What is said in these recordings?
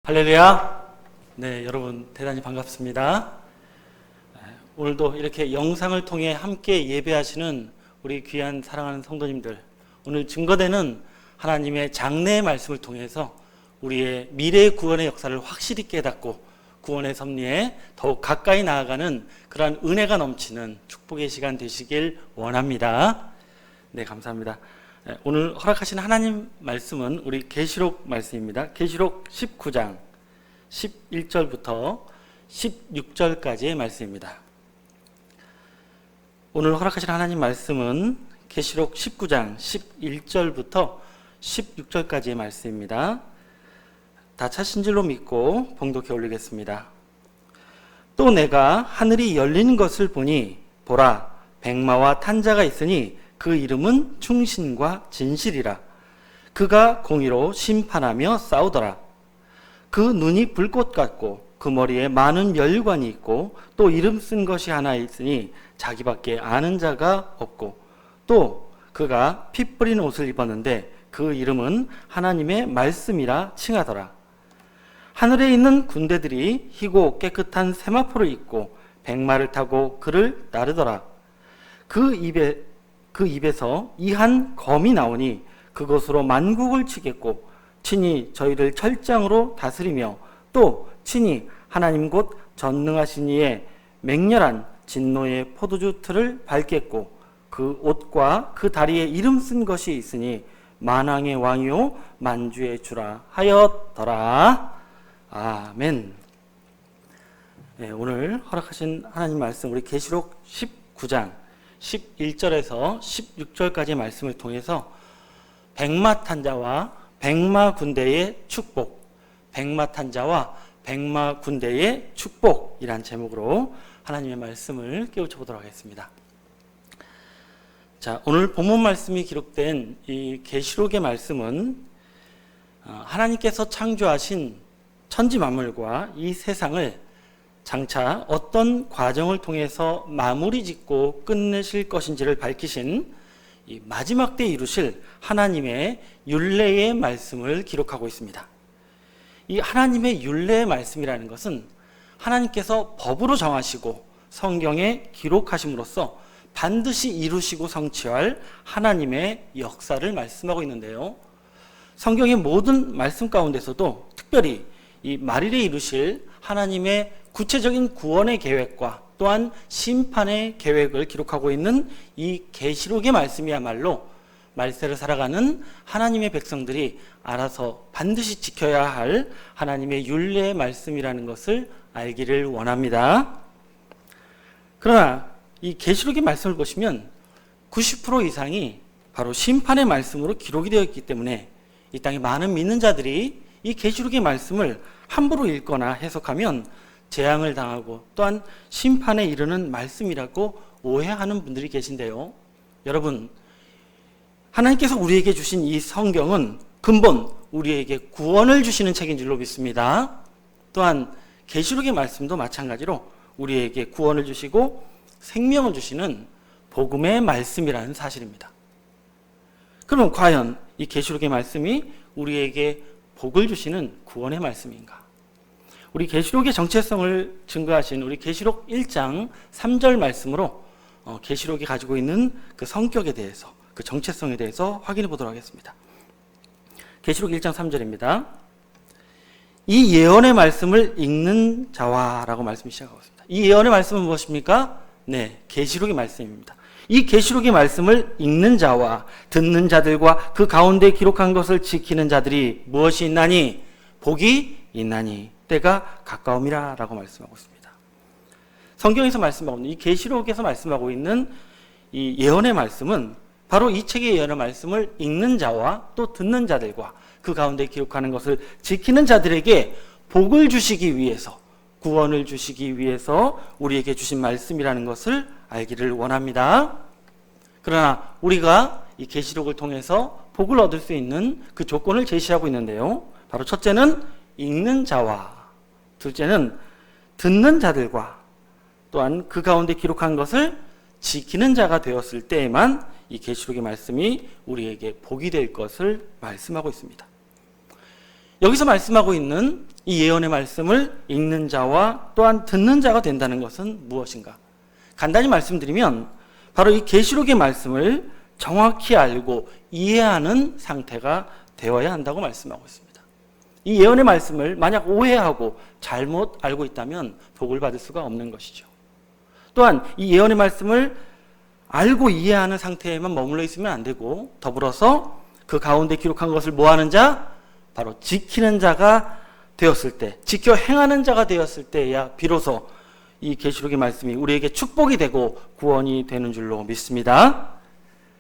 할렐루야. 네, 여러분 대단히 반갑습니다. 오늘도 이렇게 영상을 통해 함께 예배하시는 우리 귀한 사랑하는 성도님들, 오늘 증거되는 하나님의 장래의 말씀을 통해서 우리의 미래 구원의 역사를 확실히 깨닫고 구원의 섭리에 더욱 가까이 나아가는 그러한 은혜가 넘치는 축복의 시간 되시길 원합니다. 네, 감사합니다. 오늘 허락하신 하나님 말씀은 우리 계시록 말씀입니다. 계시록 19장 11절부터 16절까지의 말씀입니다. 오늘 허락하신 하나님 말씀은 계시록 19장 11절부터 16절까지의 말씀입니다. 다 찾으신 줄로 믿고 봉독해 올리겠습니다. 또 내가 하늘이 열리는 것을 보니 보라, 백마와 탄자가 있으니 그 이름은 충신과 진실이라. 그가 공의로 심판하며 싸우더라. 그 눈이 불꽃 같고 그 머리에 많은 멸관이 있고 또 이름 쓴 것이 하나 있으니 자기밖에 아는 자가 없고 또 그가 피 뿌린 옷을 입었는데 그 이름은 하나님의 말씀이라 칭하더라. 하늘에 있는 군대들이 희고 깨끗한 세마포를 입고 백마를 타고 그를 따르더라. 그 입에서 이 한 검이 나오니 그것으로 만국을 치겠고 친히 저희를 철장으로 다스리며 또 친히 하나님 곧 전능하신 이의 맹렬한 진노의 포도주 틀을 밟겠고 그 옷과 그 다리에 이름 쓴 것이 있으니 만왕의 왕이요 만주의 주라 하였더라. 아멘. 네, 오늘 허락하신 하나님 말씀 우리 계시록 19장 11절에서 16절까지의 말씀을 통해서 백마 탄자와 백마 군대의 축복, 백마 탄자와 백마 군대의 축복이란 제목으로 하나님의 말씀을 깨우쳐 보도록 하겠습니다. 자, 오늘 본문 말씀이 기록된 이 계시록의 말씀은 하나님께서 창조하신 천지 만물과 이 세상을 장차 어떤 과정을 통해서 마무리 짓고 끝내실 것인지를 밝히신 이 마지막 때 이루실 하나님의 율례의 말씀을 기록하고 있습니다. 이 하나님의 율례의 말씀이라는 것은 하나님께서 법으로 정하시고 성경에 기록하심으로써 반드시 이루시고 성취할 하나님의 역사를 말씀하고 있는데요. 성경의 모든 말씀 가운데서도 특별히 이 말일에 이루실 하나님의 구체적인 구원의 계획과 또한 심판의 계획을 기록하고 있는 이 계시록의 말씀이야말로 말세를 살아가는 하나님의 백성들이 알아서 반드시 지켜야 할 하나님의 율례의 말씀이라는 것을 알기를 원합니다. 그러나 이 계시록의 말씀을 보시면 90% 이상이 바로 심판의 말씀으로 기록이 되어 있기 때문에 이 땅에 많은 믿는 자들이 이 계시록의 말씀을 함부로 읽거나 해석하면 재앙을 당하고 또한 심판에 이르는 말씀이라고 오해하는 분들이 계신데요. 여러분, 하나님께서 우리에게 주신 이 성경은 근본 우리에게 구원을 주시는 책인 줄로 믿습니다. 또한 계시록의 말씀도 마찬가지로 우리에게 구원을 주시고 생명을 주시는 복음의 말씀이라는 사실입니다. 그럼 과연 이 계시록의 말씀이 우리에게 복을 주시는 구원의 말씀인가? 우리 계시록의 정체성을 증거하신 우리 계시록 1장 3절 말씀으로 계시록이 가지고 있는 그 성격에 대해서, 그 정체성에 대해서 확인해 보도록 하겠습니다. 계시록 1장 3절입니다. 이 예언의 말씀을 읽는 자와 라고 말씀이 시작하고 있습니다. 이 예언의 말씀은 무엇입니까? 네, 계시록의 말씀입니다. 이 계시록의 말씀을 읽는 자와 듣는 자들과 그 가운데 기록한 것을 지키는 자들이 무엇이 있나니? 복이 있나니 때가 가까움이라 라고 말씀하고 있습니다. 성경에서 말씀하고 있는 이 계시록에서 말씀하고 있는 이 예언의 말씀은 바로 이 책의 예언의 말씀을 읽는 자와 또 듣는 자들과 그 가운데 기록하는 것을 지키는 자들에게 복을 주시기 위해서, 구원을 주시기 위해서 우리에게 주신 말씀이라는 것을 알기를 원합니다. 그러나 우리가 이 계시록을 통해서 복을 얻을 수 있는 그 조건을 제시하고 있는데요. 바로 첫째는 읽는 자와 둘째는 듣는 자들과 또한 그 가운데 기록한 것을 지키는 자가 되었을 때에만 이 계시록의 말씀이 우리에게 복이 될 것을 말씀하고 있습니다. 여기서 말씀하고 있는 이 예언의 말씀을 읽는 자와 또한 듣는 자가 된다는 것은 무엇인가? 간단히 말씀드리면 바로 이 계시록의 말씀을 정확히 알고 이해하는 상태가 되어야 한다고 말씀하고 있습니다. 이 예언의 말씀을 만약 오해하고 잘못 알고 있다면 복을 받을 수가 없는 것이죠. 또한 이 예언의 말씀을 알고 이해하는 상태에만 머물러 있으면 안 되고, 더불어서 그 가운데 기록한 것을 뭐하는 자? 바로 지키는 자가 되었을 때, 지켜 행하는 자가 되었을 때야 비로소 이 계시록의 말씀이 우리에게 축복이 되고 구원이 되는 줄로 믿습니다.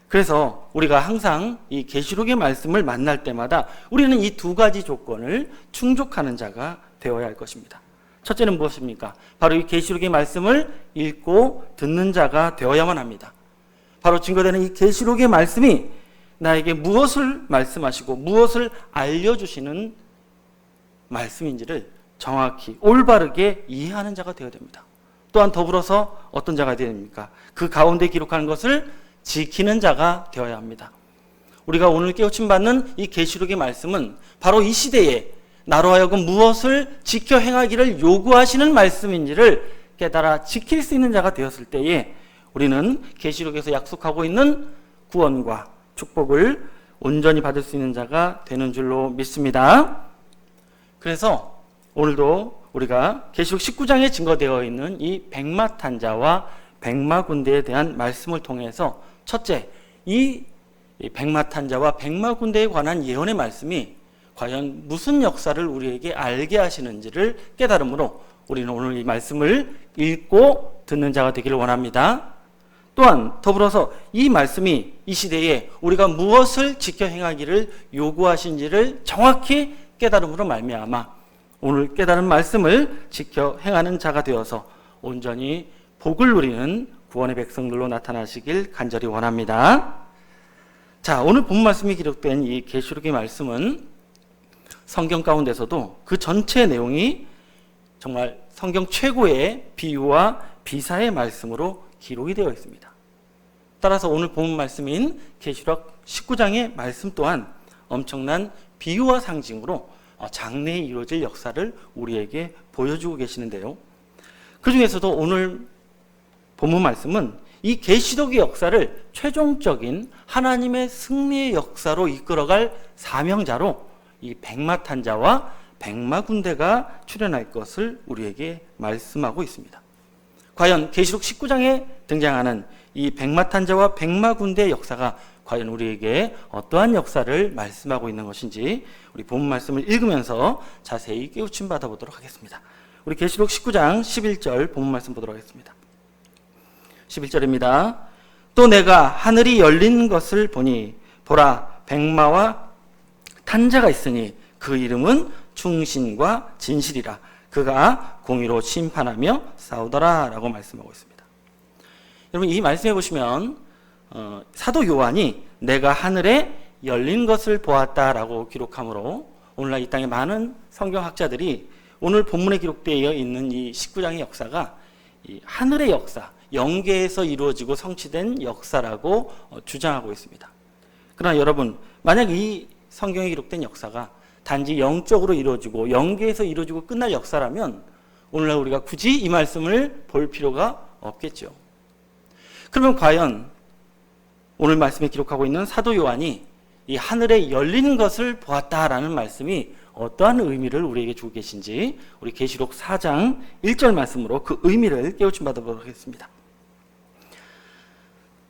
그래서 우리가 항상 이 계시록의 말씀을 만날 때마다 우리는 이 두 가지 조건을 충족하는 자가 되어야 할 것입니다. 첫째는 무엇입니까? 바로 이 계시록의 말씀을 읽고 듣는 자가 되어야만 합니다. 바로 증거되는 이 계시록의 말씀이 나에게 무엇을 말씀하시고 무엇을 알려주시는 말씀인지를 정확히 올바르게 이해하는 자가 되어야 됩니다. 또한 더불어서 어떤 자가 되어야 됩니까? 그 가운데 기록하는 것을 지키는 자가 되어야 합니다. 우리가 오늘 깨우침 받는 이 계시록의 말씀은 바로 이 시대에 나로 하여금 무엇을 지켜 행하기를 요구하시는 말씀인지를 깨달아 지킬 수 있는 자가 되었을 때에 우리는 계시록에서 약속하고 있는 구원과 축복을 온전히 받을 수 있는 자가 되는 줄로 믿습니다. 그래서 오늘도 우리가 계시록 19장에 증거되어 있는 이 백마탄자와 백마군대에 대한 말씀을 통해서 첫째, 이 백마탄자와 백마군대에 관한 예언의 말씀이 과연 무슨 역사를 우리에게 알게 하시는지를 깨달음으로 우리는 오늘 이 말씀을 읽고 듣는 자가 되기를 원합니다. 또한 더불어서 이 말씀이 이 시대에 우리가 무엇을 지켜 행하기를 요구하신지를 정확히 깨달음으로 말미암아 오늘 깨달은 말씀을 지켜 행하는 자가 되어서 온전히 복을 누리는 구원의 백성들로 나타나시길 간절히 원합니다. 자, 오늘 본 말씀이 기록된 이 계시록의 말씀은 성경 가운데서도 그 전체 내용이 정말 성경 최고의 비유와 비사의 말씀으로 기록이 되어 있습니다. 따라서 오늘 본 말씀인 계시록 19장의 말씀 또한 엄청난 비유와 상징으로 장래에 이루어질 역사를 우리에게 보여주고 계시는데요. 그 중에서도 오늘 본문 말씀은 이 계시록의 역사를 최종적인 하나님의 승리의 역사로 이끌어갈 사명자로 이 백마탄자와 백마군대가 출현할 것을 우리에게 말씀하고 있습니다. 과연 계시록 19장에 등장하는 이 백마탄자와 백마군대의 역사가 과연 우리에게 어떠한 역사를 말씀하고 있는 것인지 우리 본문 말씀을 읽으면서 자세히 깨우침 받아보도록 하겠습니다. 우리 계시록 19장 11절 본문 말씀 보도록 하겠습니다. 11절입니다. 또 내가 하늘이 열린 것을 보니 보라 백마와 탄자가 있으니 그 이름은 충신과 진실이라 그가 공의로 심판하며 싸우더라 라고 말씀하고 있습니다. 여러분 이 말씀해 보시면 사도 요한이 내가 하늘에 열린 것을 보았다라고 기록하므로 오늘날 이 땅의 많은 성경학자들이 오늘 본문에 기록되어 있는 이 19장의 역사가 이 하늘의 역사, 영계에서 이루어지고 성취된 역사라고 주장하고 있습니다. 그러나 여러분 만약 이 성경에 기록된 역사가 단지 영적으로 이루어지고 영계에서 이루어지고 끝날 역사라면 오늘날 우리가 굳이 이 말씀을 볼 필요가 없겠죠. 그러면 과연 오늘 말씀에 기록하고 있는 사도 요한이 이 하늘에 열린 것을 보았다라는 말씀이 어떠한 의미를 우리에게 주고 계신지 우리 계시록 4장 1절 말씀으로 그 의미를 깨우침 받아보도록 하겠습니다.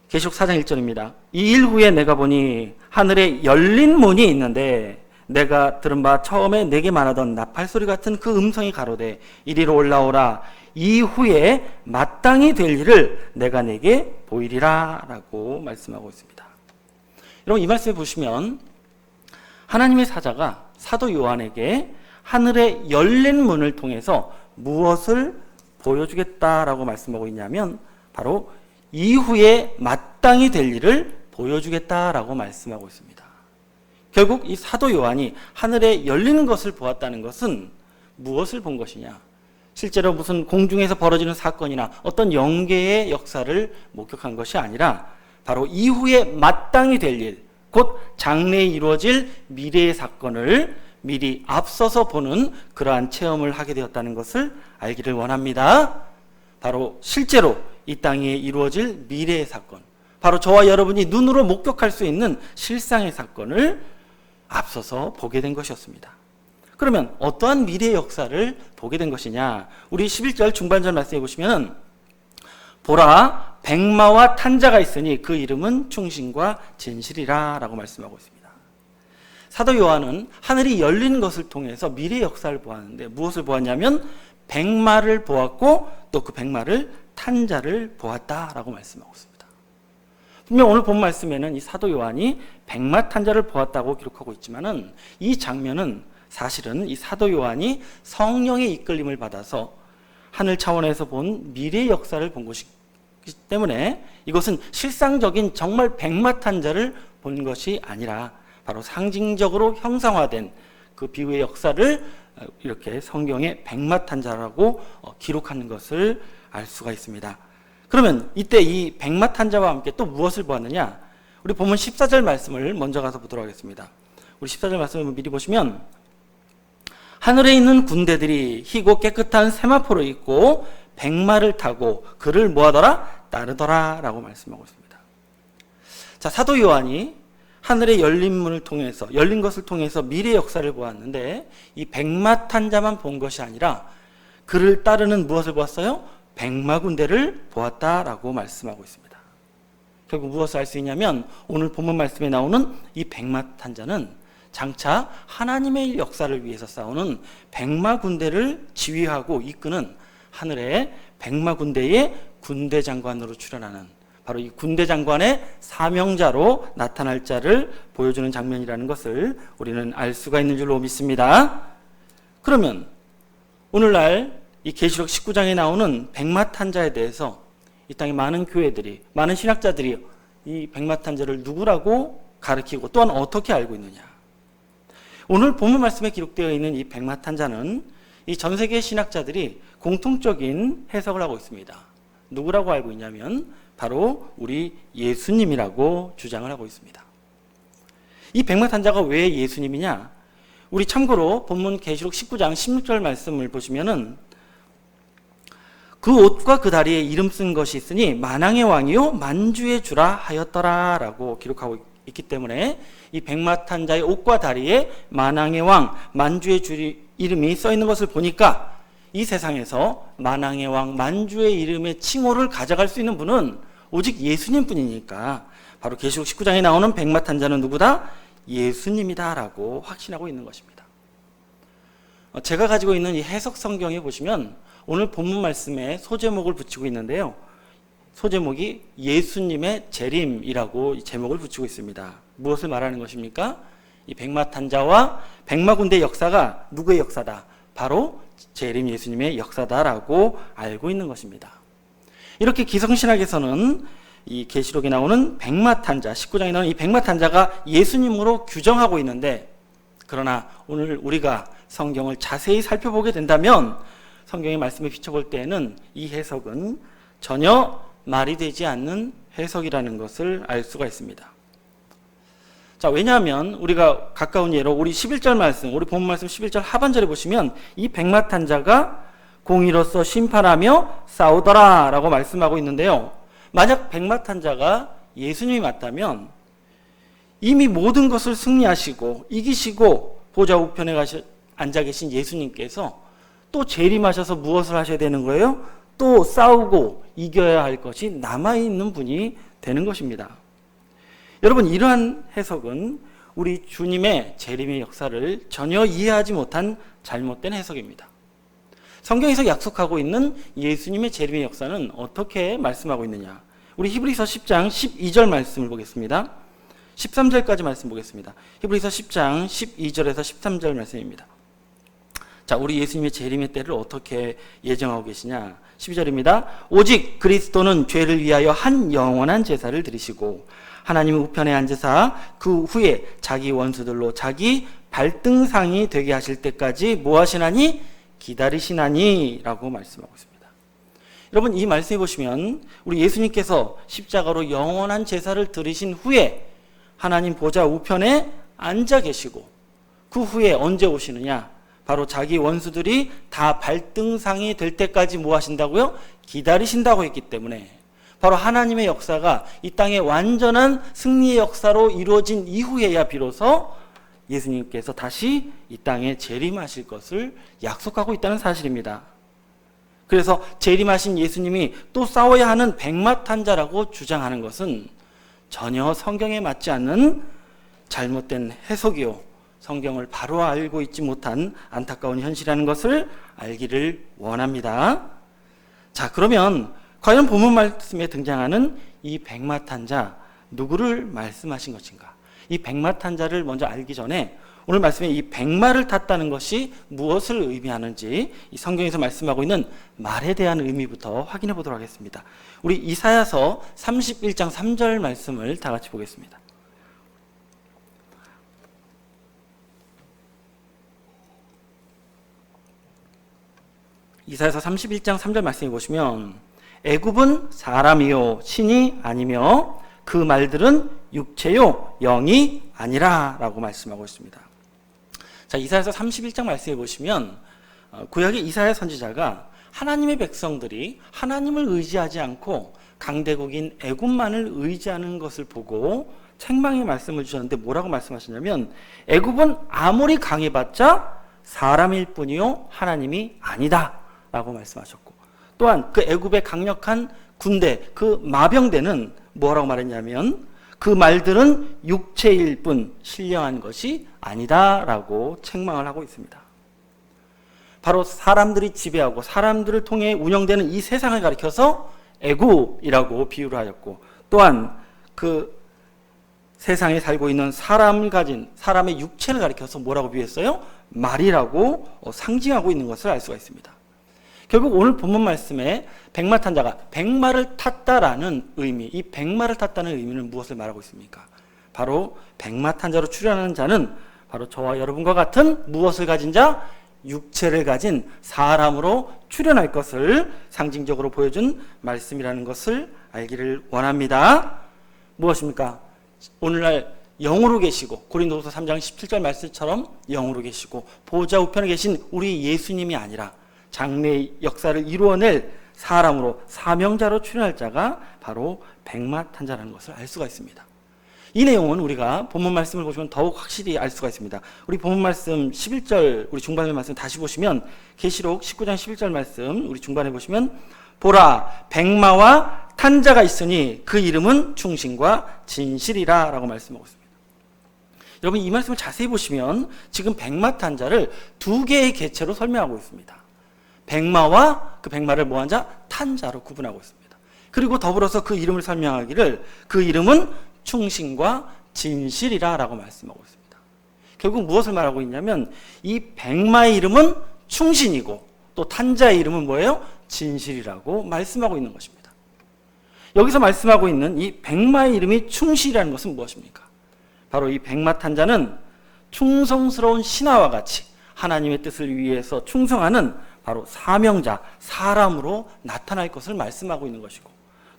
계시록 4장 1절입니다. 이 일 후에 내가 보니 하늘에 열린 문이 있는데 내가 들은 바 처음에 내게 말하던 나팔소리 같은 그 음성이 가로되 이리로 올라오라 이후에 마땅히 될 일을 내가 내게 보이리라 라고 말씀하고 있습니다. 여러분 이 말씀에 보시면 하나님의 사자가 사도 요한에게 하늘에 열린 문을 통해서 무엇을 보여주겠다라고 말씀하고 있냐면 바로 이후에 마땅히 될 일을 보여주겠다라고 말씀하고 있습니다. 결국 이 사도 요한이 하늘에 열리는 것을 보았다는 것은 무엇을 본 것이냐? 실제로 무슨 공중에서 벌어지는 사건이나 어떤 영계의 역사를 목격한 것이 아니라 바로 이후에 마땅히 될 일, 곧 장래에 이루어질 미래의 사건을 미리 앞서서 보는 그러한 체험을 하게 되었다는 것을 알기를 원합니다. 바로 실제로 이 땅에 이루어질 미래의 사건, 바로 저와 여러분이 눈으로 목격할 수 있는 실상의 사건을 앞서서 보게 된 것이었습니다. 그러면 어떠한 미래의 역사를 보게 된 것이냐? 우리 11절 중반절 말씀해 보시면 보라 백마와 탄자가 있으니 그 이름은 충신과 진실이라 라고 말씀하고 있습니다. 사도 요한은 하늘이 열린 것을 통해서 미래의 역사를 보았는데 무엇을 보았냐면 백마를 보았고 또 그 백마를 탄자를 보았다라고 말씀하고 있습니다. 분명 오늘 본 말씀에는 이 사도 요한이 백마 탄자를 보았다고 기록하고 있지만은 이 장면은 사실은 이 사도 요한이 성령의 이끌림을 받아서 하늘 차원에서 본 미래의 역사를 본 것이기 때문에 이것은 실상적인 정말 백마 탄자를 본 것이 아니라 바로 상징적으로 형상화된 그 비유의 역사를 이렇게 성경에 백마 탄자라고 기록하는 것을 알 수가 있습니다. 그러면 이때 이 백마 탄자와 함께 또 무엇을 보았느냐? 우리 본문 14절 말씀을 먼저 가서 보도록 하겠습니다. 우리 14절 말씀을 미리 보시면 하늘에 있는 군대들이 희고 깨끗한 세마포를 입고 백마를 타고 그를 뭐하더라? 따르더라 라고 말씀하고 있습니다. 자, 사도 요한이 하늘의 열린 문을 통해서, 열린 것을 통해서 미래의 역사를 보았는데 이 백마 탄자만 본 것이 아니라 그를 따르는 무엇을 보았어요? 백마 군대를 보았다라고 말씀하고 있습니다. 결국 무엇을 알 수 있냐면 오늘 본문 말씀에 나오는 이 백마 탄자는 장차 하나님의 역사를 위해서 싸우는 백마 군대를 지휘하고 이끄는 하늘의 백마 군대의 군대 장관으로 출현하는 바로 이 군대 장관의 사명자로 나타날 자를 보여주는 장면이라는 것을 우리는 알 수가 있는 줄로 믿습니다. 그러면 오늘날 이 계시록 19장에 나오는 백마 탄자에 대해서 이 땅의 많은 교회들이, 많은 신학자들이 이 백마 탄자를 누구라고 가르치고 또한 어떻게 알고 있느냐? 오늘 본문 말씀에 기록되어 있는 이 백마 탄자는 이 전 세계 신학자들이 공통적인 해석을 하고 있습니다. 누구라고 알고 있냐면 바로 우리 예수님이라고 주장을 하고 있습니다. 이 백마 탄자가 왜 예수님이냐? 우리 참고로 본문 계시록 19장 16절 말씀을 보시면은 그 옷과 그 다리에 이름 쓴 것이 있으니 만왕의 왕이요 만주의 주라 하였더라 라고 기록하고 있기 때문에 이 백마 탄자의 옷과 다리에 만왕의 왕, 만주의 주 이름이 써 있는 것을 보니까 이 세상에서 만왕의 왕, 만주의 이름의 칭호를 가져갈 수 있는 분은 오직 예수님 뿐이니까 바로 계시록 19장에 나오는 백마 탄자는 누구다? 예수님이다 라고 확신하고 있는 것입니다. 제가 가지고 있는 이 해석 성경에 보시면 오늘 본문 말씀에 소제목을 붙이고 있는데요. 소제목이 예수님의 재림이라고 제목을 붙이고 있습니다. 무엇을 말하는 것입니까? 이 백마 탄자와 백마 군대의 역사가 누구의 역사다? 바로 재림 예수님의 역사다라고 알고 있는 것입니다. 이렇게 기성신학에서는 이 계시록에 나오는 백마 탄자, 19장에 나오는 이 백마 탄자가 예수님으로 규정하고 있는데, 그러나 오늘 우리가 성경을 자세히 살펴보게 된다면 성경의 말씀에 비춰볼 때에는 이 해석은 전혀 말이 되지 않는 해석이라는 것을 알 수가 있습니다. 자, 왜냐하면 우리가 가까운 예로 우리 11절 말씀, 우리 본문 말씀 11절 하반절에 보시면 이 백마 탄자가 공의로서 심판하며 싸우더라 라고 말씀하고 있는데요. 만약 백마 탄자가 예수님이 맞다면 이미 모든 것을 승리하시고 이기시고 보좌 우편에 앉아 계신 예수님께서 또 재림하셔서 무엇을 하셔야 되는 거예요? 또 싸우고 이겨야 할 것이 남아있는 분이 되는 것입니다. 여러분, 이러한 해석은 우리 주님의 재림의 역사를 전혀 이해하지 못한 잘못된 해석입니다. 성경에서 약속하고 있는 예수님의 재림의 역사는 어떻게 말씀하고 있느냐? 우리 히브리서 10장 12절 말씀을 보겠습니다. 13절까지 말씀 보겠습니다. 히브리서 10장 12절에서 13절 말씀입니다. 자, 우리 예수님의 재림의 때를 어떻게 예정하고 계시냐? 12절입니다. 오직 그리스도는 죄를 위하여 한 영원한 제사를 드리시고 하나님의 우편에 앉으사 그 후에 자기 원수들로 자기 발등상이 되게 하실 때까지 뭐 하시나니? 기다리시나니 라고 말씀하고 있습니다. 여러분, 이 말씀해 보시면 우리 예수님께서 십자가로 영원한 제사를 드리신 후에 하나님 보좌 우편에 앉아 계시고 그 후에 언제 오시느냐? 바로 자기 원수들이 다 발등상이 될 때까지 뭐 하신다고요? 기다리신다고 했기 때문에 바로 하나님의 역사가 이 땅의 완전한 승리의 역사로 이루어진 이후에야 비로소 예수님께서 다시 이 땅에 재림하실 것을 약속하고 있다는 사실입니다. 그래서 재림하신 예수님이 또 싸워야 하는 백마탄자라고 주장하는 것은 전혀 성경에 맞지 않는 잘못된 해석이요, 성경을 바로 알고 있지 못한 안타까운 현실이라는 것을 알기를 원합니다. 자, 그러면 과연 본문 말씀에 등장하는 이 백마탄자, 누구를 말씀하신 것인가? 이 백마탄자를 먼저 알기 전에 오늘 말씀에 이 백마를 탔다는 것이 무엇을 의미하는지 이 성경에서 말씀하고 있는 말에 대한 의미부터 확인해 보도록 하겠습니다. 우리 이사야서 31장 3절 말씀을 다 같이 보겠습니다. 이사야서 31장 3절 말씀해 보시면 애굽은 사람이요 신이 아니며 그 말들은 육체요 영이 아니라 라고 말씀하고 있습니다. 자, 이사야서 31장 말씀해 보시면 구약의 이사야 선지자가 하나님의 백성들이 하나님을 의지하지 않고 강대국인 애굽만을 의지하는 것을 보고 책망의 말씀을 주셨는데 뭐라고 말씀하셨냐면 애굽은 아무리 강해봤자 사람일 뿐이요 하나님이 아니다 라고 말씀하셨고, 또한 그 애굽의 강력한 군대, 그 마병대는 뭐라고 말했냐면 그 말들은 육체일 뿐 신령한 것이 아니다라고 책망을 하고 있습니다. 바로 사람들이 지배하고 사람들을 통해 운영되는 이 세상을 가리켜서 애굽이라고 비유를 하였고, 또한 그 세상에 살고 있는 사람을 가진 사람의 육체를 가리켜서 뭐라고 비유했어요? 말이라고 상징하고 있는 것을 알 수가 있습니다. 결국 오늘 본문 말씀에 백마탄자가 백마를 탔다라는 의미, 이 백마를 탔다는 의미는 무엇을 말하고 있습니까? 바로 백마탄자로 출현하는 자는 바로 저와 여러분과 같은 무엇을 가진 자? 육체를 가진 사람으로 출현할 것을 상징적으로 보여준 말씀이라는 것을 알기를 원합니다. 무엇입니까? 오늘날 영으로 계시고 고린도후서 3장 17절 말씀처럼 영으로 계시고 보좌 우편에 계신 우리 예수님이 아니라 장래의 역사를 이루어낼 사람으로 사명자로 출현할 자가 바로 백마탄자라는 것을 알 수가 있습니다. 이 내용은 우리가 본문 말씀을 보시면 더욱 확실히 알 수가 있습니다. 우리 본문 말씀 11절 우리 중반의 말씀 다시 보시면 계시록 19장 11절 말씀 우리 중반에 보시면 보라 백마와 탄자가 있으니 그 이름은 충신과 진실이라 라고 말씀하고 있습니다. 여러분 이 말씀을 자세히 보시면 지금 백마탄자를 두 개의 개체로 설명하고 있습니다. 백마와 그 백마를 뭐한 자? 탄자로 구분하고 있습니다. 그리고 더불어서 그 이름을 설명하기를 그 이름은 충신과 진실이라 라고 말씀하고 있습니다. 결국 무엇을 말하고 있냐면 이 백마의 이름은 충신이고 또 탄자의 이름은 뭐예요? 진실이라고 말씀하고 있는 것입니다. 여기서 말씀하고 있는 이 백마의 이름이 충실이라는 것은 무엇입니까? 바로 이 백마탄자는 충성스러운 신하와 같이 하나님의 뜻을 위해서 충성하는 바로 사명자, 사람으로 나타날 것을 말씀하고 있는 것이고,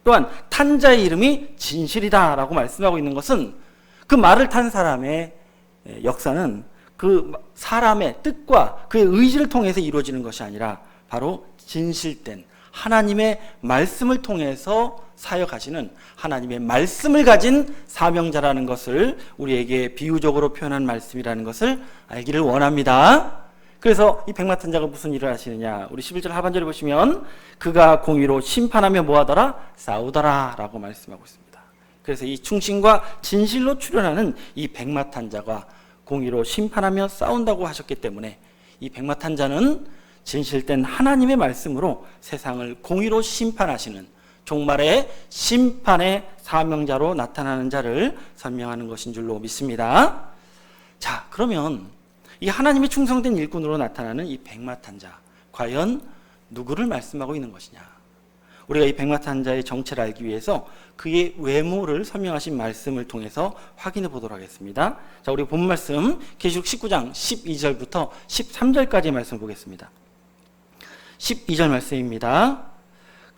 또한 탄자의 이름이 진실이다라고 말씀하고 있는 것은 그 말을 탄 사람의 역사는 그 사람의 뜻과 그의 의지를 통해서 이루어지는 것이 아니라 바로 진실된 하나님의 말씀을 통해서 사역하시는 하나님의 말씀을 가진 사명자라는 것을 우리에게 비유적으로 표현한 말씀이라는 것을 알기를 원합니다. 그래서 이 백마탄자가 무슨 일을 하시느냐, 우리 11절 하반절에 보시면 그가 공의로 심판하며 뭐하더라? 싸우더라 라고 말씀하고 있습니다. 그래서 이 충신과 진실로 출현하는 이 백마탄자가 공의로 심판하며 싸운다고 하셨기 때문에 이 백마탄자는 진실된 하나님의 말씀으로 세상을 공의로 심판하시는 종말의 심판의 사명자로 나타나는 자를 설명하는 것인 줄로 믿습니다. 자, 그러면 이 하나님의 충성된 일꾼으로 나타나는 이 백마탄자, 과연 누구를 말씀하고 있는 것이냐? 우리가 이 백마탄자의 정체를 알기 위해서 그의 외모를 설명하신 말씀을 통해서 확인해 보도록 하겠습니다. 자, 우리 본 말씀 계시록 19장 12절부터 13절까지의 말씀을 보겠습니다. 12절 말씀입니다.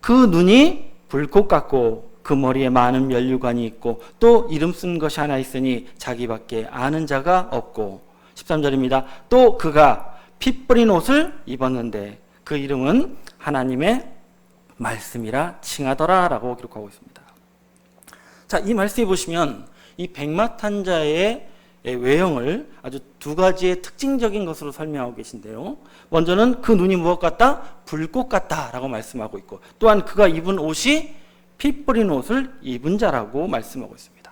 그 눈이 불꽃 같고 그 머리에 많은 면류관이 있고 또 이름 쓴 것이 하나 있으니 자기밖에 아는 자가 없고 13절입니다. 또 그가 피 뿌린 옷을 입었는데 그 이름은 하나님의 말씀이라 칭하더라 라고 기록하고 있습니다. 자, 이 말씀에 보시면 이 백마탄자의 외형을 아주 두 가지의 특징적인 것으로 설명하고 계신데요. 먼저는 그 눈이 무엇 같다? 불꽃 같다라고 말씀하고 있고, 또한 그가 입은 옷이 피 뿌린 옷을 입은 자라고 말씀하고 있습니다.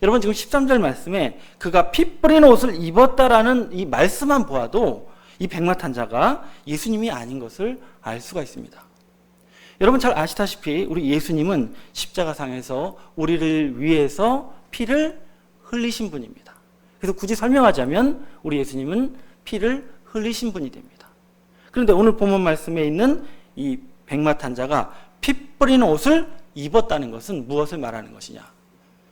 여러분, 지금 13절 말씀에 그가 피 뿌린 옷을 입었다라는 이 말씀만 보아도 이 백마탄자가 예수님이 아닌 것을 알 수가 있습니다. 여러분 잘 아시다시피 우리 예수님은 십자가상에서 우리를 위해서 피를 흘리신 분입니다. 그래서 굳이 설명하자면 우리 예수님은 피를 흘리신 분이 됩니다. 그런데 오늘 본문 말씀에 있는 이 백마탄자가 피 뿌린 옷을 입었다는 것은 무엇을 말하는 것이냐?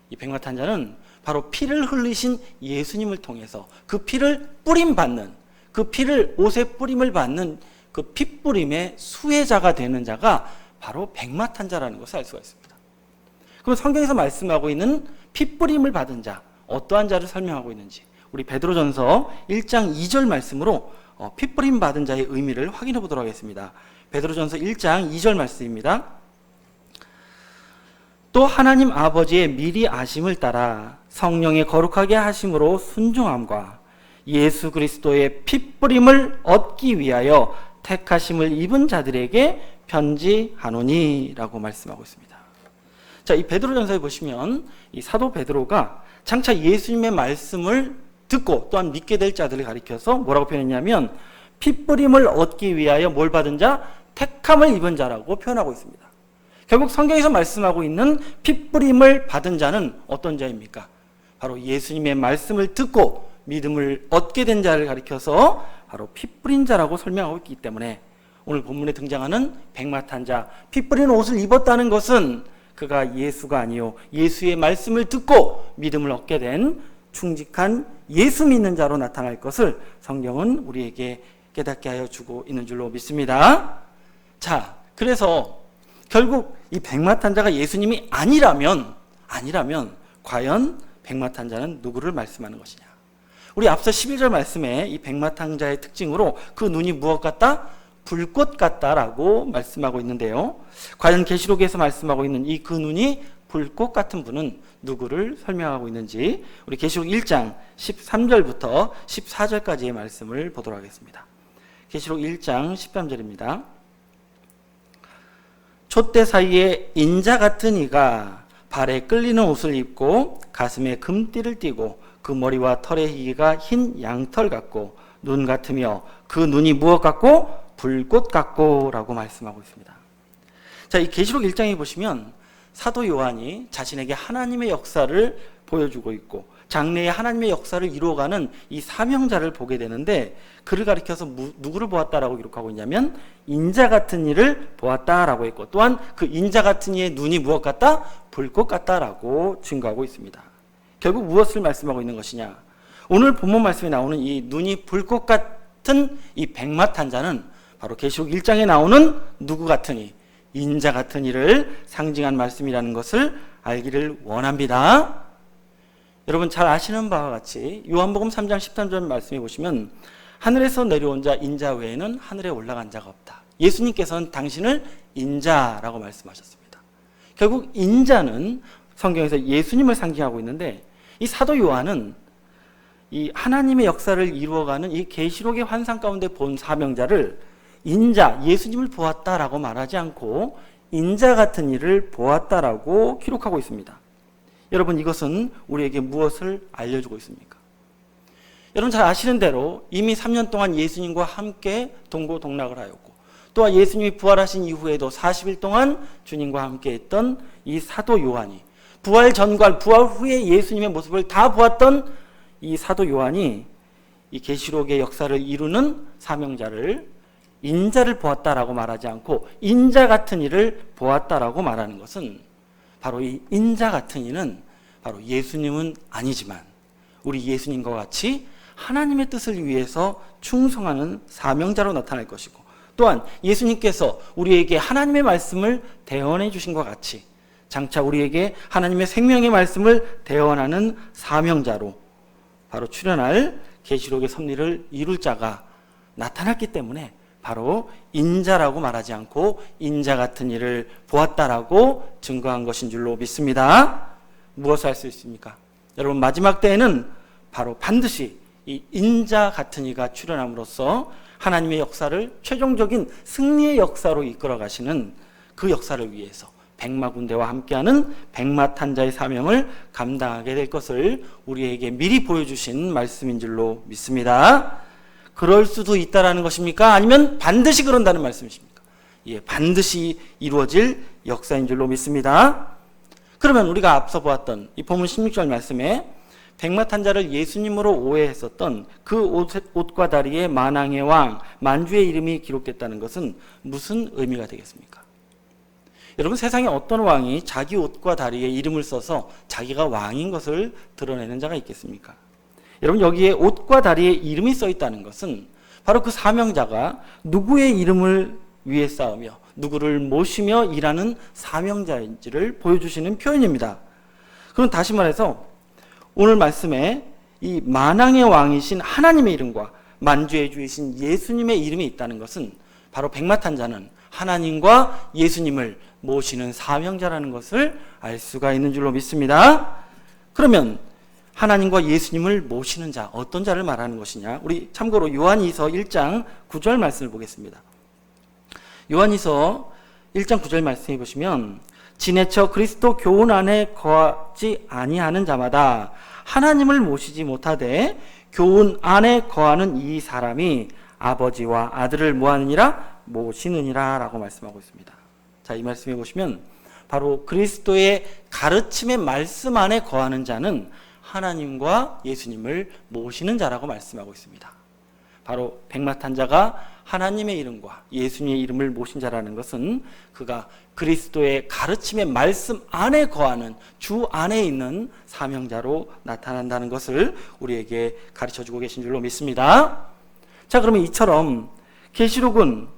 이 백마탄자는 바로 피를 흘리신 예수님을 통해서 그 피를 뿌림받는, 그 피를 옷에 뿌림을 받는 그 핏뿌림의 수혜자가 되는 자가 바로 백마탄자라는 것을 알 수가 있습니다. 그럼 성경에서 말씀하고 있는 핏뿌림을 받은 자, 어떠한 자를 설명하고 있는지 우리 베드로전서 1장 2절 말씀으로 핏뿌림 받은 자의 의미를 확인해 보도록 하겠습니다. 베드로전서 1장 2절 말씀입니다. 또 하나님 아버지의 미리 아심을 따라 성령의 거룩하게 하심으로 순종함과 예수 그리스도의 핏뿌림을 얻기 위하여 택하심을 입은 자들에게 편지하노니 라고 말씀하고 있습니다. 자, 이 베드로전서에 보시면 이 사도 베드로가 장차 예수님의 말씀을 듣고 또한 믿게 될 자들을 가리켜서 뭐라고 표현했냐면 핏뿌림을 얻기 위하여 뭘 받은 자? 택함을 입은 자라고 표현하고 있습니다. 결국 성경에서 말씀하고 있는 핏뿌림을 받은 자는 어떤 자입니까? 바로 예수님의 말씀을 듣고 믿음을 얻게 된 자를 가리켜서 바로 피 뿌린 자라고 설명하고 있기 때문에 오늘 본문에 등장하는 백마탄자, 피 뿌린 옷을 입었다는 것은 그가 예수가 아니요 예수의 말씀을 듣고 믿음을 얻게 된 충직한 예수 믿는 자로 나타날 것을 성경은 우리에게 깨닫게 하여 주고 있는 줄로 믿습니다. 자, 그래서 결국 이 백마탄자가 예수님이 아니라면 과연 백마탄자는 누구를 말씀하는 것이냐? 우리 앞서 11절 말씀에 이 백마탄자의 특징으로 그 눈이 무엇 같다? 불꽃 같다라고 말씀하고 있는데요. 과연 계시록에서 말씀하고 있는 이 그 눈이 불꽃 같은 분은 누구를 설명하고 있는지 우리 계시록 1장 13절부터 14절까지의 말씀을 보도록 하겠습니다. 계시록 1장 13절입니다. 촛대 사이에 인자 같은 이가 발에 끌리는 옷을 입고 가슴에 금띠를 띠고 그 머리와 털의 희기가 흰 양털 같고 눈 같으며 그 눈이 무엇 같고 불꽃 같고 라고 말씀하고 있습니다. 자, 이 계시록 1장에 보시면 사도 요한이 자신에게 하나님의 역사를 보여주고 있고 장래에 하나님의 역사를 이루어가는 이 사명자를 보게 되는데 그를 가리켜서 누구를 보았다라고 기록하고 있냐면 인자 같은 이를 보았다라고 했고 또한 그 인자 같은 이의 눈이 무엇 같다? 불꽃 같다라고 증거하고 있습니다. 결국 무엇을 말씀하고 있는 것이냐? 오늘 본문 말씀에 나오는 이 눈이 불꽃 같은 이 백마탄자는 바로 계시록 1장에 나오는 누구 같은 이? 인자 같은 이를 상징한 말씀이라는 것을 알기를 원합니다. 여러분 잘 아시는 바와 같이 요한복음 3장 13절 말씀해 보시면 하늘에서 내려온 자 인자 외에는 하늘에 올라간 자가 없다. 예수님께서는 당신을 인자라고 말씀하셨습니다. 결국 인자는 성경에서 예수님을 상징하고 있는데 이 사도 요한은 이 하나님의 역사를 이루어가는 이 계시록의 환상 가운데 본 사명자를 인자, 예수님을 보았다라고 말하지 않고 인자 같은 이를 보았다라고 기록하고 있습니다. 여러분 이것은 우리에게 무엇을 알려주고 있습니까? 여러분 잘 아시는 대로 이미 3년 동안 예수님과 함께 동고동락을 하였고 또한 예수님이 부활하신 이후에도 40일 동안 주님과 함께 했던 이 사도 요한이 부활 전과 부활 후에 예수님의 모습을 다 보았던 이 사도 요한이 이 계시록의 역사를 이루는 사명자를 인자를 보았다라고 말하지 않고 인자 같은 이를 보았다라고 말하는 것은 바로 이 인자 같은 이는 바로 예수님은 아니지만 우리 예수님과 같이 하나님의 뜻을 위해서 충성하는 사명자로 나타날 것이고 또한 예수님께서 우리에게 하나님의 말씀을 대언해 주신 것 같이 장차 우리에게 하나님의 생명의 말씀을 대언하는 사명자로 바로 출현할 계시록의 섭리를 이룰 자가 나타났기 때문에 바로 인자라고 말하지 않고 인자 같은 일을 보았다라고 증거한 것인 줄로 믿습니다. 무엇을 할 수 있습니까? 여러분, 마지막 때에는 바로 반드시 이 인자 같은 이가 출현함으로써 하나님의 역사를 최종적인 승리의 역사로 이끌어 가시는 그 역사를 위해서 백마군대와 함께하는 백마탄자의 사명을 감당하게 될 것을 우리에게 미리 보여주신 말씀인 줄로 믿습니다. 그럴 수도 있다라는 것입니까? 아니면 반드시 그런다는 말씀이십니까? 예, 반드시 이루어질 역사인 줄로 믿습니다. 그러면 우리가 앞서 보았던 이 본문 16절 말씀에 백마탄자를 예수님으로 오해했었던 그 옷과 다리의 만왕의 왕, 만주의 이름이 기록됐다는 것은 무슨 의미가 되겠습니까? 여러분, 세상에 어떤 왕이 자기 옷과 다리에 이름을 써서 자기가 왕인 것을 드러내는 자가 있겠습니까? 여러분, 여기에 옷과 다리에 이름이 써 있다는 것은 바로 그 사명자가 누구의 이름을 위해 싸우며 누구를 모시며 일하는 사명자인지를 보여주시는 표현입니다. 그럼 다시 말해서 오늘 말씀에 이 만왕의 왕이신 하나님의 이름과 만주의 주이신 예수님의 이름이 있다는 것은 바로 백마탄자는 하나님과 예수님을 모시는 사명자라는 것을 알 수가 있는 줄로 믿습니다. 그러면 하나님과 예수님을 모시는 자, 어떤 자를 말하는 것이냐? 우리 참고로 요한이서 1장 9절 말씀을 보겠습니다. 요한이서 1장 9절 말씀해 보시면 지내쳐 그리스도 교훈 안에 거하지 아니하는 자마다 하나님을 모시지 못하되 교훈 안에 거하는 이 사람이 아버지와 아들을 모하느니라 모시느니라 라고 말씀하고 있습니다. 자, 이 말씀해 보시면 바로 그리스도의 가르침의 말씀 안에 거하는 자는 하나님과 예수님을 모시는 자라고 말씀하고 있습니다. 바로 백마탄자가 하나님의 이름과 예수님의 이름을 모신 자라는 것은 그가 그리스도의 가르침의 말씀 안에 거하는 주 안에 있는 사명자로 나타난다는 것을 우리에게 가르쳐주고 계신 줄로 믿습니다. 자, 그러면 이처럼 계시록은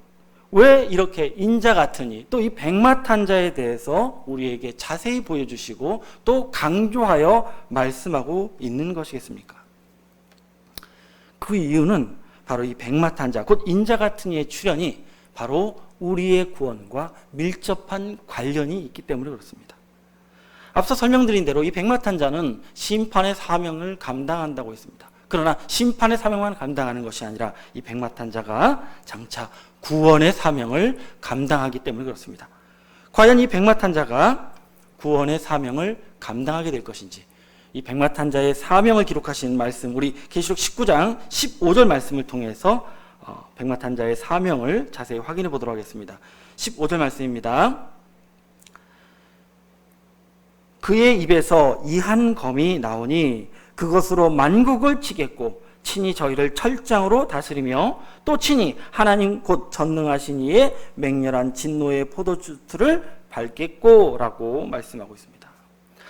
왜 이렇게 인자 같으니 또 이 백마탄자에 대해서 우리에게 자세히 보여주시고 또 강조하여 말씀하고 있는 것이겠습니까? 그 이유는 바로 이 백마탄자, 곧 인자 같은 이의 출현이 바로 우리의 구원과 밀접한 관련이 있기 때문에 그렇습니다. 앞서 설명드린 대로 이 백마탄자는 심판의 사명을 감당한다고 했습니다. 그러나 심판의 사명만 감당하는 것이 아니라 이 백마탄자가 장차 구원의 사명을 감당하기 때문에 그렇습니다. 과연 이 백마탄자가 구원의 사명을 감당하게 될 것인지, 이 백마탄자의 사명을 기록하신 말씀, 우리 계시록 19장 15절 말씀을 통해서 백마탄자의 사명을 자세히 확인해 보도록 하겠습니다. 15절 말씀입니다. 그의 입에서 이 한 검이 나오니 그것으로 만국을 치겠고 친히 저희를 철장으로 다스리며 또 친히 하나님 곧 전능하신 이의 맹렬한 진노의 포도주를 밟겠고 라고 말씀하고 있습니다.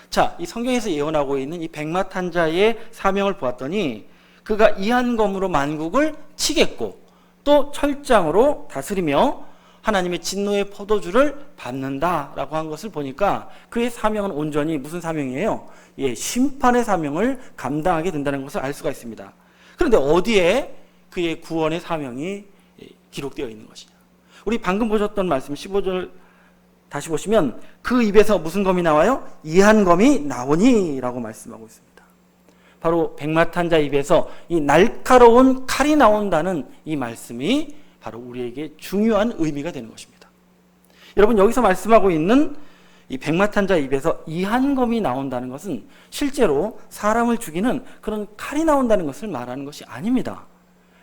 자, 이 성경에서 예언하고 있는 이 백마탄자의 사명을 보았더니 그가 이 한 검으로 만국을 치겠고 또 철장으로 다스리며 하나님의 진노의 포도주를 밟는다라고 한 것을 보니까 그의 사명은 온전히 무슨 사명이에요? 예, 심판의 사명을 감당하게 된다는 것을 알 수가 있습니다. 그런데 어디에 그의 구원의 사명이 기록되어 있는 것이냐? 우리 방금 보셨던 말씀 15절 다시 보시면 그 입에서 무슨 검이 나와요? 이 한 검이 나오니 라고 말씀하고 있습니다. 바로 백마탄자 입에서 이 날카로운 칼이 나온다는 이 말씀이 바로 우리에게 중요한 의미가 되는 것입니다. 여러분, 여기서 말씀하고 있는 이 백마탄자 입에서 이 한 검이 나온다는 것은 실제로 사람을 죽이는 그런 칼이 나온다는 것을 말하는 것이 아닙니다.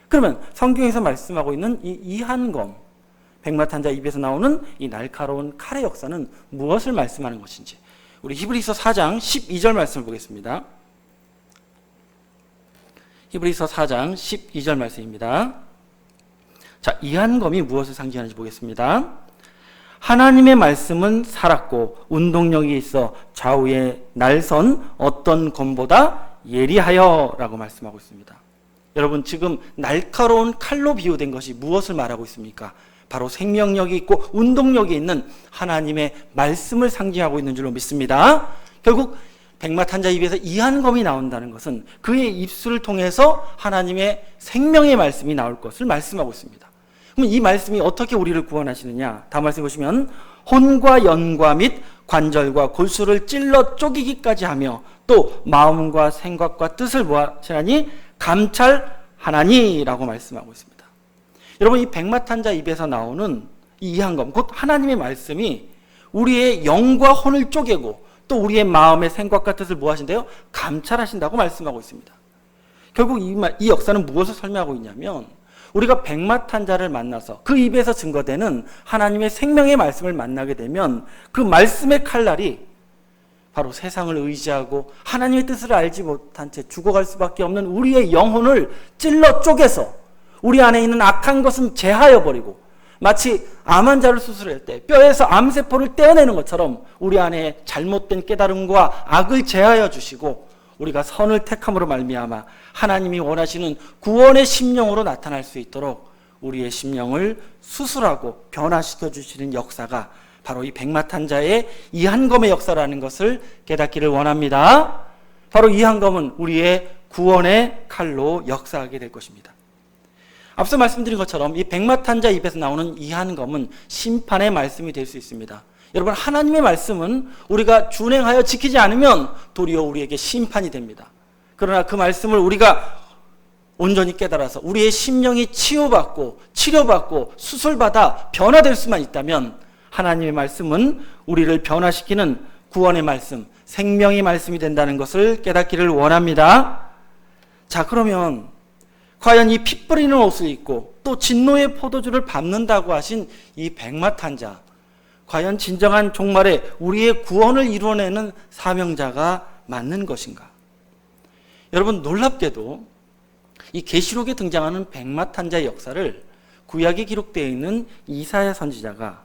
그러면 성경에서 말씀하고 있는 이 한 검, 백마탄자 입에서 나오는 이 날카로운 칼의 역사는 무엇을 말씀하는 것인지 우리 히브리서 4장 12절 말씀을 보겠습니다. 히브리서 4장 12절 말씀입니다. 자, 이 한 검이 무엇을 상징하는지 보겠습니다. 하나님의 말씀은 살았고 운동력이 있어 좌우에 날선 어떤 검보다 예리하여 라고 말씀하고 있습니다. 여러분, 지금 날카로운 칼로 비유된 것이 무엇을 말하고 있습니까? 바로 생명력이 있고 운동력이 있는 하나님의 말씀을 상징하고 있는 줄로 믿습니다. 결국 백마탄자 입에서 이한검이 나온다는 것은 그의 입술을 통해서 하나님의 생명의 말씀이 나올 것을 말씀하고 있습니다. 그럼 이 말씀이 어떻게 우리를 구원하시느냐? 다음 말씀 보시면 혼과 연과 및 관절과 골수를 찔러 쪼개기까지 하며 또 마음과 생각과 뜻을 무엇이라니 감찰하나니라고 말씀하고 있습니다. 여러분, 이 백마탄자 입에서 나오는 이 이한검, 곧 하나님의 말씀이 우리의 영과 혼을 쪼개고 또 우리의 마음의 생각과 뜻을 무엇하신대요? 감찰하신다고 말씀하고 있습니다. 결국 이 역사는 무엇을 설명하고 있냐면 우리가 백마탄자를 만나서 그 입에서 증거되는 하나님의 생명의 말씀을 만나게 되면 그 말씀의 칼날이 바로 세상을 의지하고 하나님의 뜻을 알지 못한 채 죽어갈 수밖에 없는 우리의 영혼을 찔러 쪼개서 우리 안에 있는 악한 것은 제하여 버리고 마치 암 환자를 수술할 때 뼈에서 암세포를 떼어내는 것처럼 우리 안에 잘못된 깨달음과 악을 제하여 주시고 우리가 선을 택함으로 말미암아 하나님이 원하시는 구원의 심령으로 나타날 수 있도록 우리의 심령을 수술하고 변화시켜 주시는 역사가 바로 이 백마탄자의 이한검의 역사라는 것을 깨닫기를 원합니다. 바로 이한검은 우리의 구원의 칼로 역사하게 될 것입니다. 앞서 말씀드린 것처럼 이 백마탄자 입에서 나오는 이한검은 심판의 말씀이 될 수 있습니다. 여러분, 하나님의 말씀은 우리가 준행하여 지키지 않으면 도리어 우리에게 심판이 됩니다. 그러나 그 말씀을 우리가 온전히 깨달아서 우리의 심령이 치유받고 치료받고 수술받아 변화될 수만 있다면 하나님의 말씀은 우리를 변화시키는 구원의 말씀, 생명의 말씀이 된다는 것을 깨닫기를 원합니다. 자, 그러면 과연 이 피 뿌리는 옷을 입고 또 진노의 포도주를 밟는다고 하신 이 백마탄자, 과연 진정한 종말에 우리의 구원을 이루어내는 사명자가 맞는 것인가? 여러분, 놀랍게도 이 계시록에 등장하는 백마탄자의 역사를 구약에 기록되어 있는 이사야 선지자가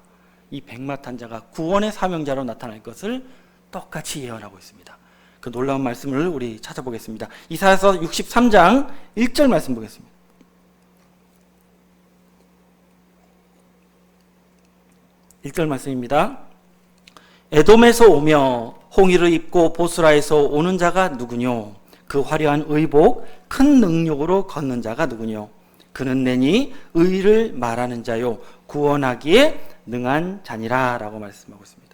이 백마탄자가 구원의 사명자로 나타날 것을 똑같이 예언하고 있습니다. 그 놀라운 말씀을 우리 찾아보겠습니다. 이사야서 63장 1절 말씀 보겠습니다. (1절) 말씀입니다. 에돔에서 오며 홍의를 입고 보스라에서 오는 자가 누구뇨? 그 화려한 의복 큰 능력으로 걷는 자가 누구뇨? 그는 내니 의를 말하는 자요 구원하기에 능한 자니라 라고 말씀하고 있습니다.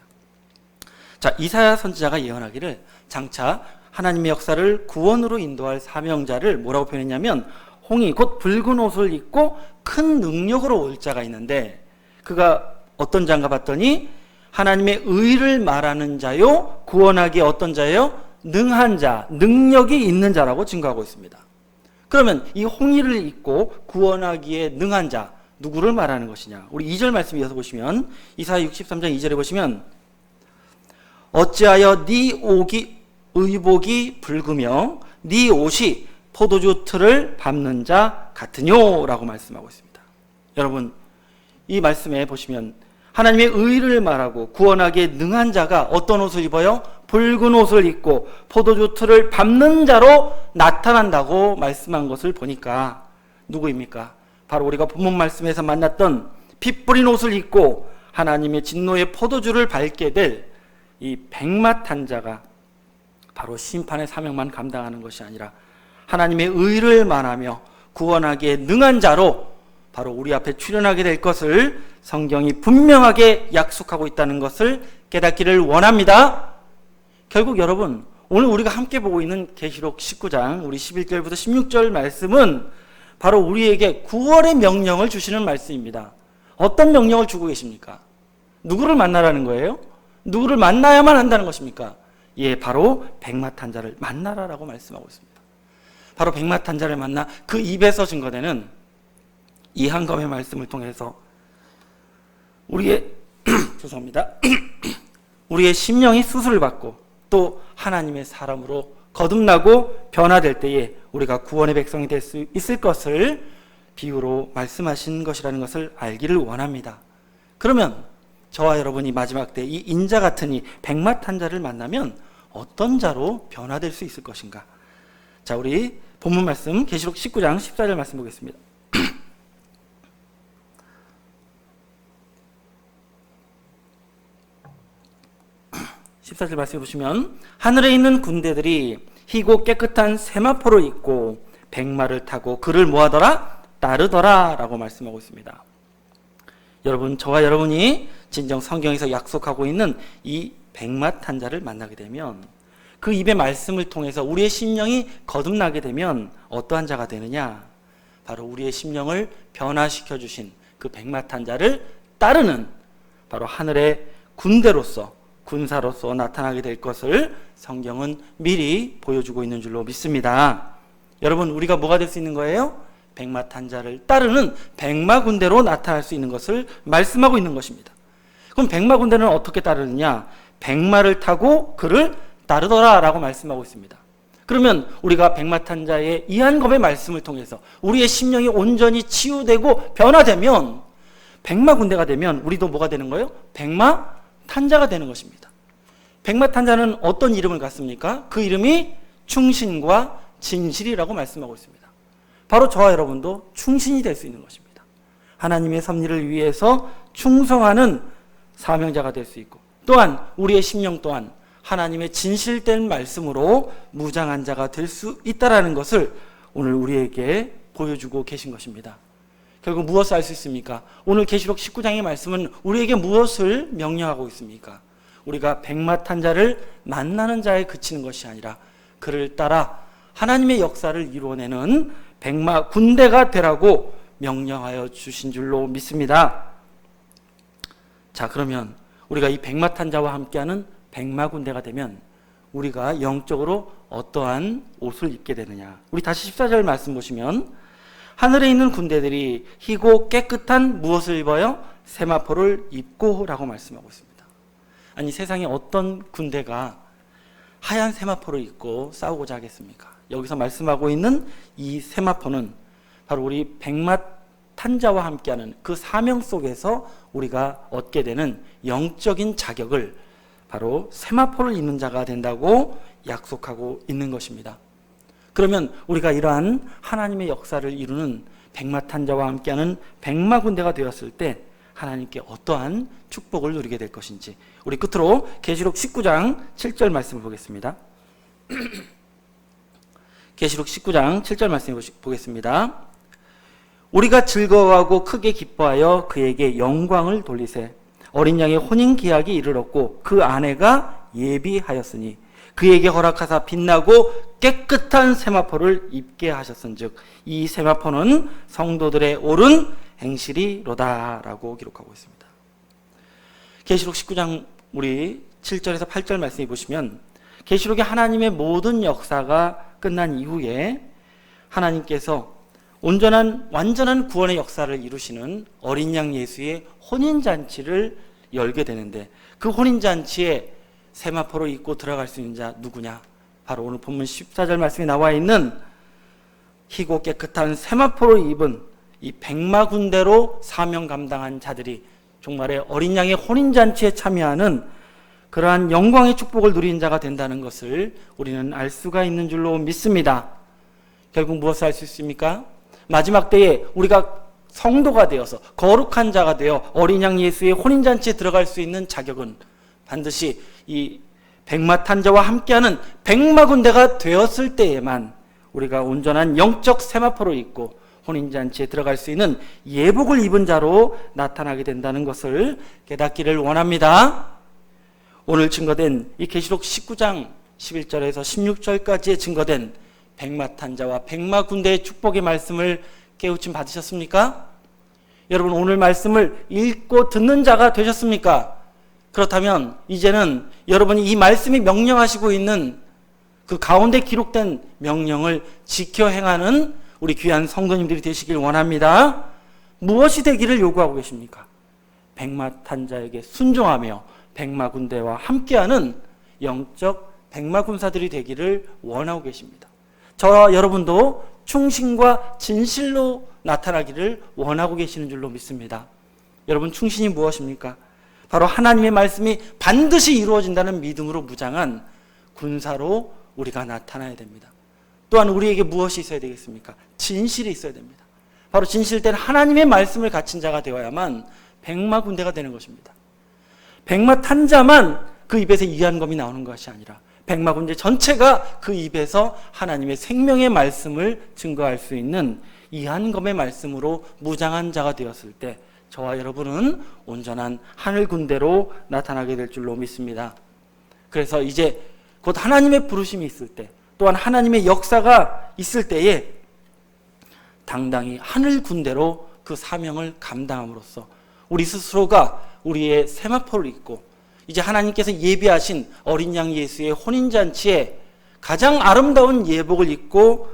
자, 이사야 선지자가 예언하기를 장차 하나님의 역사를 구원으로 인도할 사명자를 뭐라고 표현했냐면 홍의 곧 붉은 옷을 입고 큰 능력으로 올 자가 있는데 그가 어떤 자인가 봤더니 하나님의 의를 말하는 자요 구원하기에 어떤 자예요? 능한 자, 능력이 있는 자라고 증거하고 있습니다. 그러면 이 홍의를 입고 구원하기에 능한 자, 누구를 말하는 것이냐? 우리 2절 말씀 이어서 보시면 이사야 63장 2절에 보시면 어찌하여 네 의복이 붉으며 네 옷이 포도주 틀을 밟는 자 같으뇨? 라고 말씀하고 있습니다. 여러분, 이 말씀에 보시면 하나님의 의를 말하고 구원하기에 능한 자가 어떤 옷을 입어요? 붉은 옷을 입고 포도주 틀을 밟는 자로 나타난다고 말씀한 것을 보니까 누구입니까? 바로 우리가 본문 말씀에서 만났던 피 뿌린 옷을 입고 하나님의 진노의 포도주를 밟게 될 이 백마탄자가 바로 심판의 사명만 감당하는 것이 아니라 하나님의 의를 말하며 구원하기에 능한 자로 바로 우리 앞에 출현하게 될 것을 성경이 분명하게 약속하고 있다는 것을 깨닫기를 원합니다. 결국 여러분, 오늘 우리가 함께 보고 있는 계시록 19장 우리 11절부터 16절 말씀은 바로 우리에게 구원의 명령을 주시는 말씀입니다. 어떤 명령을 주고 계십니까? 누구를 만나라는 거예요? 누구를 만나야만 한다는 것입니까? 예, 바로 백마탄자를 만나라라고 말씀하고 있습니다. 바로 백마탄자를 만나 그 입에서 증거되는 이한검의 말씀을 통해서 우리의 죄송합니다. 우리의 심령이 수술을 받고 또 하나님의 사람으로 거듭나고 변화될 때에 우리가 구원의 백성이 될 수 있을 것을 비유로 말씀하신 것이라는 것을 알기를 원합니다. 그러면 저와 여러분이 마지막 때 이 인자 같은 이 백마탄자를 만나면 어떤 자로 변화될 수 있을 것인가? 자, 우리 본문 말씀 계시록 19장 14절 말씀 보겠습니다. 14절 말씀해 보시면 하늘에 있는 군대들이 희고 깨끗한 세마포를 입고 백마를 타고 그를 뭐하더라? 따르더라 라고 말씀하고 있습니다. 여러분, 저와 여러분이 진정 성경에서 약속하고 있는 이 백마 탄 자를 만나게 되면, 그 입의 말씀을 통해서 우리의 심령이 거듭나게 되면 어떠한 자가 되느냐? 바로 우리의 심령을 변화시켜 주신 그 백마 탄 자를 따르는 바로 하늘의 군대로서, 군사로서 나타나게 될 것을 성경은 미리 보여주고 있는 줄로 믿습니다. 여러분, 우리가 뭐가 될 수 있는 거예요? 백마 탄 자를 따르는 백마 군대로 나타날 수 있는 것을 말씀하고 있는 것입니다. 그럼 백마 군대는 어떻게 따르느냐? 백마를 타고 그를 따르더라 라고 말씀하고 있습니다. 그러면 우리가 백마 탄 자의 이한겁의 말씀을 통해서 우리의 심령이 온전히 치유되고 변화되면, 백마 군대가 되면 우리도 뭐가 되는 거예요? 백마 탄 자가 되는 것입니다. 백마 탄 자는 어떤 이름을 갖습니까? 그 이름이 충신과 진실이라고 말씀하고 있습니다. 바로 저와 여러분도 충신이 될 수 있는 것입니다. 하나님의 섭리를 위해서 충성하는 사명자가 될 수 있고, 또한 우리의 심령 또한 하나님의 진실된 말씀으로 무장한 자가 될 수 있다는 것을 오늘 우리에게 보여주고 계신 것입니다. 결국 무엇을 알 수 있습니까? 오늘 계시록 19장의 말씀은 우리에게 무엇을 명령하고 있습니까? 우리가 백마 탄 자를 만나는 자에 그치는 것이 아니라 그를 따라 하나님의 역사를 이루어내는 백마 군대가 되라고 명령하여 주신 줄로 믿습니다. 자, 그러면 우리가 이 백마 탄 자와 함께하는 백마 군대가 되면 우리가 영적으로 어떠한 옷을 입게 되느냐? 우리 다시 14절 말씀 보시면 하늘에 있는 군대들이 희고 깨끗한 무엇을 입어요? 세마포를 입고 라고 말씀하고 있습니다. 아니, 세상에 어떤 군대가 하얀 세마포를 입고 싸우고자 하겠습니까? 여기서 말씀하고 있는 이 세마포는 바로 우리 백마 탄 자와 함께하는 그 사명 속에서 우리가 얻게 되는 영적인 자격을 바로 세마포를 입는 자가 된다고 약속하고 있는 것입니다. 그러면 우리가 이러한 하나님의 역사를 이루는 백마 탄 자와 함께하는 백마 군대가 되었을 때 하나님께 어떠한 축복을 누리게 될 것인지, 우리 끝으로 계시록 19장 7절 말씀을 보겠습니다. 계시록 19장 7절 말씀 보겠습니다. 우리가 즐거워하고 크게 기뻐하여 그에게 영광을 돌리세. 어린 양의 혼인 기약이 이르렀고 그 아내가 예비하였으니 그에게 허락하사 빛나고 깨끗한 세마포를 입게 하셨은즉 이 세마포는 성도들의 옳은 행실이로다 라고 기록하고 있습니다. 계시록 19장 우리 7절에서 8절 말씀해 보시면 계시록의 하나님의 모든 역사가 끝난 이후에 하나님께서 완전한 구원의 역사를 이루시는 어린 양 예수의 혼인잔치를 열게 되는데, 그 혼인잔치에 세마포를 입고 들어갈 수 있는 자 누구냐? 바로 오늘 본문 14절 말씀에 나와 있는 희고 깨끗한 세마포를 입은 이 백마 군대로 사명 감당한 자들이 정말의 어린 양의 혼인잔치에 참여하는 그러한 영광의 축복을 누린 자가 된다는 것을 우리는 알 수가 있는 줄로 믿습니다. 결국 무엇을 알 수 있습니까? 마지막 때에 우리가 성도가 되어서 거룩한 자가 되어 어린 양 예수의 혼인잔치에 들어갈 수 있는 자격은 반드시 이 백마 탄 자와 함께하는 백마 군대가 되었을 때에만 우리가 온전한 영적 세마포를 입고 혼인잔치에 들어갈 수 있는 예복을 입은 자로 나타나게 된다는 것을 깨닫기를 원합니다. 오늘 증거된 이 계시록 19장 11절에서 16절까지의 증거된 백마 탄 자와 백마 군대의 축복의 말씀을 깨우침 받으셨습니까? 여러분, 오늘 말씀을 읽고 듣는 자가 되셨습니까? 그렇다면 이제는 여러분이 이 말씀이 명령하시고 있는 그 가운데 기록된 명령을 지켜 행하는 우리 귀한 성도님들이 되시길 원합니다. 무엇이 되기를 요구하고 계십니까? 백마 탄 자에게 순종하며 백마 군대와 함께하는 영적 백마 군사들이 되기를 원하고 계십니다. 저와 여러분도 충신과 진실로 나타나기를 원하고 계시는 줄로 믿습니다. 여러분, 충신이 무엇입니까? 바로 하나님의 말씀이 반드시 이루어진다는 믿음으로 무장한 군사로 우리가 나타나야 됩니다. 또한 우리에게 무엇이 있어야 되겠습니까? 진실이 있어야 됩니다. 바로 진실된 하나님의 말씀을 갖춘 자가 되어야만 백마 군대가 되는 것입니다. 백마 탄 자만 그 입에서 이한검이 나오는 것이 아니라 백마군대 전체가 그 입에서 하나님의 생명의 말씀을 증거할 수 있는 이한검의 말씀으로 무장한 자가 되었을 때 저와 여러분은 온전한 하늘 군대로 나타나게 될 줄로 믿습니다. 그래서 이제 곧 하나님의 부르심이 있을 때, 또한 하나님의 역사가 있을 때에 당당히 하늘 군대로 그 사명을 감당함으로써 우리 스스로가 우리의 세마포를 입고 이제 하나님께서 예비하신 어린 양 예수의 혼인잔치에 가장 아름다운 예복을 입고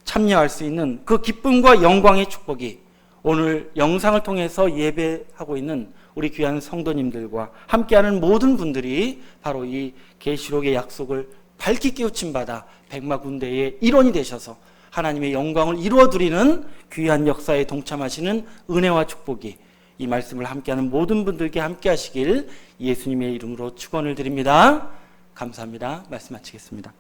참여할 수 있는 그 기쁨과 영광의 축복이 오늘 영상을 통해서 예배하고 있는 우리 귀한 성도님들과 함께하는 모든 분들이 바로 이 계시록의 약속을 밝히 깨우침 받아 백마군대의 일원이 되셔서 하나님의 영광을 이루어드리는 귀한 역사에 동참하시는 은혜와 축복이 이 말씀을 함께하는 모든 분들께 함께하시길 예수님의 이름으로 축원을 드립니다. 감사합니다. 말씀 마치겠습니다.